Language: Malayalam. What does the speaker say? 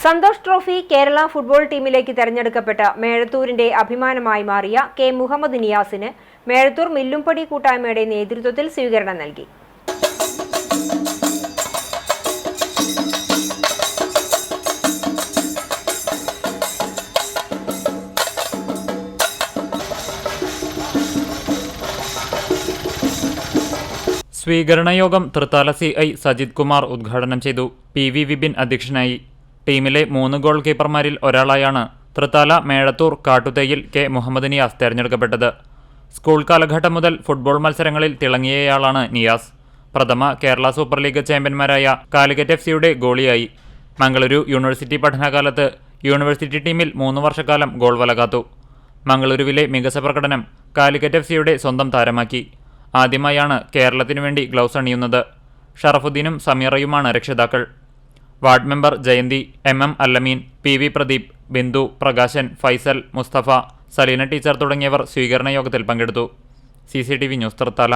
സന്തോഷ് ട്രോഫി കേരള ഫുട്ബോൾ ടീമിലേക്ക് തെരഞ്ഞെടുക്കപ്പെട്ട മേഴത്തൂരിന്റെ അഭിമാനമായി മാറിയ കെ മുഹമ്മദ് നിയാസിന് മേഴത്തൂർ മില്ലുംപടി കൂട്ടായ്മയുടെ നേതൃത്വത്തിൽ സ്വീകരണം നൽകി. സ്വീകരണയോഗം തൃത്താല CI സജിത് കുമാർ ഉദ്ഘാടനം ചെയ്തു. PV വിപിൻ അധ്യക്ഷനായി. ടീമിലെ 3 ഗോൾ കീപ്പർമാരിൽ ഒരാളായാണ് തൃത്താല മേഴത്തൂർ കാട്ടുതേയിൽ കെ മുഹമ്മദ് നിയാസ് തെരഞ്ഞെടുക്കപ്പെട്ടത്. സ്കൂൾ കാലഘട്ടം മുതൽ ഫുട്ബോൾ മത്സരങ്ങളിൽ തിളങ്ങിയയാളാണ് നിയാസ്. പ്രഥമ കേരള സൂപ്പർ ലീഗ് ചാമ്പ്യന്മാരായ കാലിക്കറ്റ് FC ഗോളിയായി. മംഗളൂരു യൂണിവേഴ്സിറ്റി പഠനകാലത്ത് യൂണിവേഴ്സിറ്റി ടീമിൽ 3 വർഷക്കാലം ഗോൾ വല കാത്തു. മംഗളൂരുവിലെ മികച്ച പ്രകടനം കാലിക്കറ്റ് FC സ്വന്തം താരമാക്കി. ആദ്യമായാണ് കേരളത്തിനു വേണ്ടി ഗ്ലൗസ് അണിയുന്നത്. ഷറഫുദ്ദീനും സമീറയുമാണ് രക്ഷിതാക്കൾ. Ward member Jayanthi, MM Allameen, PV Pradeep, Bindu, Prakashan, Faisal, Musthafa, Saleena teacher തുടങ്ങിയവർ സ്വീകരണ യോഗത്തിൽ പങ്കെടുത്തു. CCTV news Thrithala.